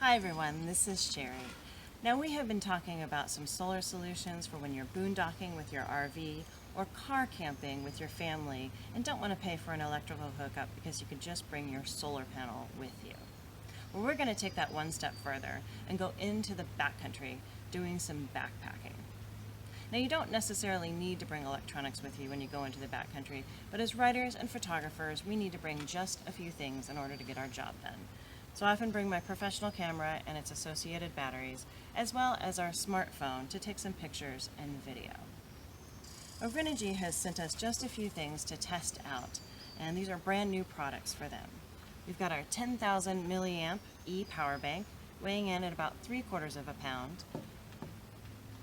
Hi everyone, this is Sherry. Now we have been talking about some solar solutions for when you're boondocking with your RV or car camping with your family and don't want to pay for an electrical hookup because you could just bring your solar panel with you. Well, we're going to take that one step further and go into the backcountry doing some backpacking. Now you don't necessarily need to bring electronics with you when you go into the backcountry, but as writers and photographers we need to bring just a few things in order to get our job done. So I often bring my professional camera and its associated batteries, as well as our smartphone to take some pictures and video. Orginergy has sent us just a few things to test out, and these are brand new products for them. We've got our 10,000 milliamp Powerbank, weighing in at about 3/4 of a pound,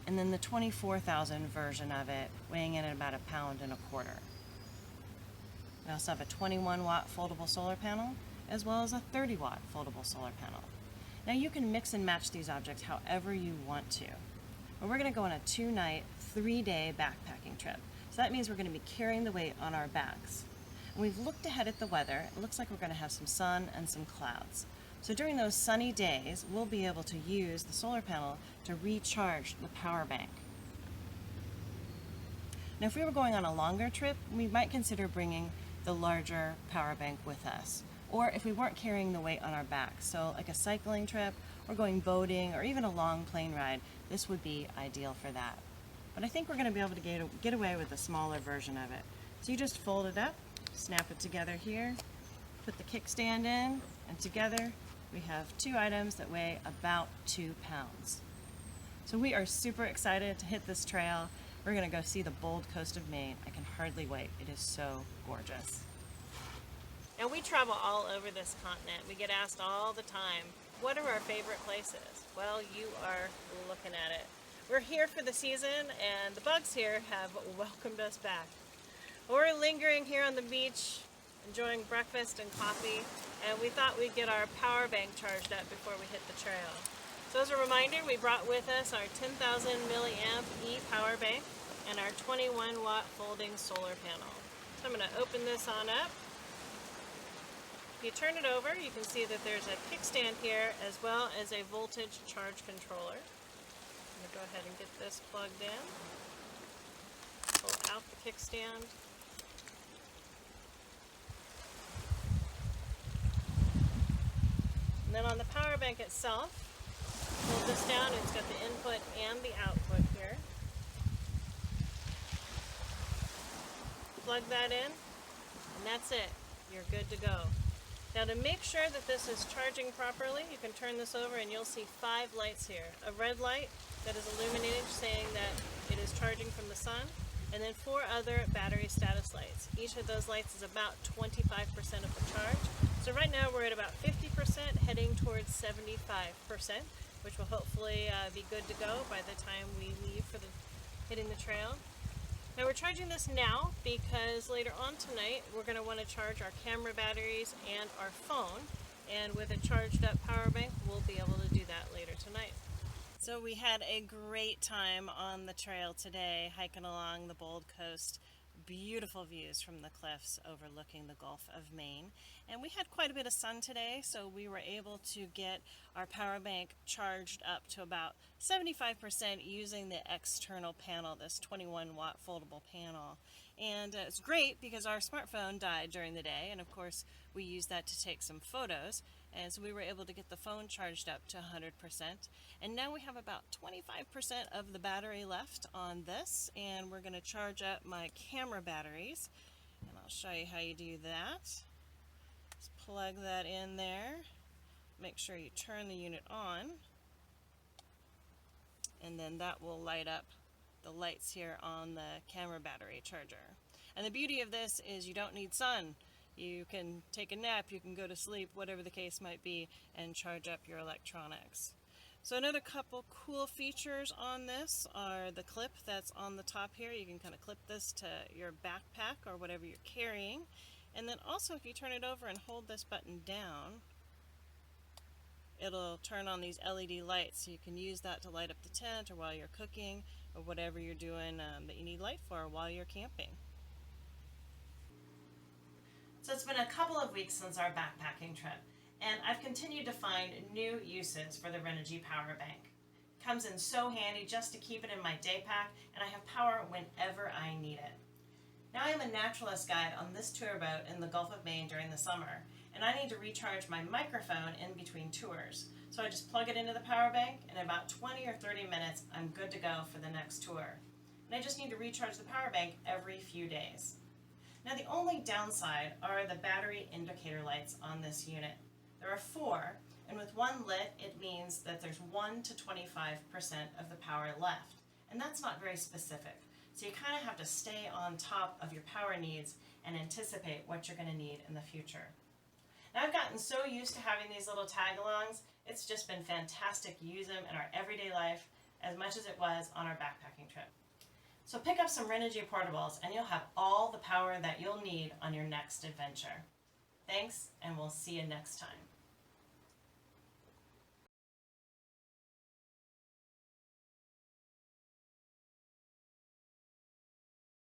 and then the 24,000 version of it, weighing in at about 1.25 pounds. We also have a 21-watt foldable solar panel, as well as a 30-watt foldable solar panel. Now you can mix and match these objects however you want to. But we're going to go on a 2-night, 3-day backpacking trip. So that means we're going to be carrying the weight on our backs. And we've looked ahead at the weather. It looks like we're going to have some sun and some clouds. So during those sunny days, we'll be able to use the solar panel to recharge the power bank. Now if we were going on a longer trip, we might consider bringing the larger power bank with us. Or if we weren't carrying the weight on our backs, so like a cycling trip, or going boating, or even a long plane ride, this would be ideal for that. But I think we're going to be able to get away with a smaller version of it. So you just fold it up, snap it together here, put the kickstand in, and together we have 2 items that weigh about 2 pounds. So we are super excited to hit this trail. We're going to go see the bold coast of Maine. I can hardly wait. It is so gorgeous. Now we travel all over this continent. We get asked all the time, what are our favorite places? Well, you are looking at it. We're here for the season and the bugs here have welcomed us back. We're lingering here on the beach, enjoying breakfast and coffee, and we thought we'd get our power bank charged up before we hit the trail. So as a reminder, we brought with us our 10,000 milliamp power bank and our 21-watt folding solar panel. So I'm going to open this on up. If you turn it over, you can see that there's a kickstand here as well as a voltage charge controller. I'm going to go ahead and get this plugged in. Pull out the kickstand. And then on the power bank itself, pull this down. It's got the input and the output here. Plug that in, and that's it. You're good to go. Now to make sure that this is charging properly, you can turn this over and you'll see 5 lights here. A red light that is illuminated saying that it is charging from the sun, and then 4 other battery status lights. Each of those lights is about 25% of the charge. So right now we're at about 50%, heading towards 75%, which will hopefully be good to go by the time we leave for hitting the trail. Now we're charging this now because later on tonight we're going to want to charge our camera batteries and our phone, and with a charged up power bank we'll be able to do that later tonight. So we had a great time on the trail today, hiking along the Bold Coast. Beautiful views from the cliffs overlooking the Gulf of Maine, and we had quite a bit of sun today, so we were able to get our power bank charged up to about 75% using the external panel, this 21-watt foldable panel. And it's great because our smartphone died during the day, and of course we used that to take some photos, and so we were able to get the phone charged up to 100%. And now we have about 25% of the battery left on this, and we're going to charge up my camera batteries, and I'll show you how you do that. Just plug that in there, make sure you turn the unit on, and then that will light up the lights here on the camera battery charger. And the beauty of this is you don't need sun. You can take a nap, you can go to sleep, whatever the case might be, and charge up your electronics. So another couple cool features on this are the clip that's on the top here. You can kind of clip this to your backpack or whatever you're carrying. And then also if you turn it over and hold this button down, it'll turn on these LED lights, so you can use that to light up the tent or while you're cooking or whatever you're doing that you need light for while you're camping. So it's been a couple of weeks since our backpacking trip, And I've continued to find new uses for the Renogy Powerbank. It comes in so handy just to keep it in my day pack, and I have power whenever I need it. Now I am a naturalist guide on this tour boat in the Gulf of Maine during the summer, and I need to recharge my microphone in between tours. So I just plug it into the power bank, and in about 20 or 30 minutes, I'm good to go for the next tour. And I just need to recharge the power bank every few days. Now the only downside are the battery indicator lights on this unit. There are 4, and with one lit, it means that there's 1 to 25% of the power left, and that's not very specific. So you kind of have to stay on top of your power needs and anticipate what you're going to need in the future. Now I've gotten so used to having these little tag-alongs, it's just been fantastic to use them in our everyday life as much as it was on our backpacking trip. So pick up some Renogy portables and you'll have all the power that you'll need on your next adventure. Thanks, and we'll see you next time.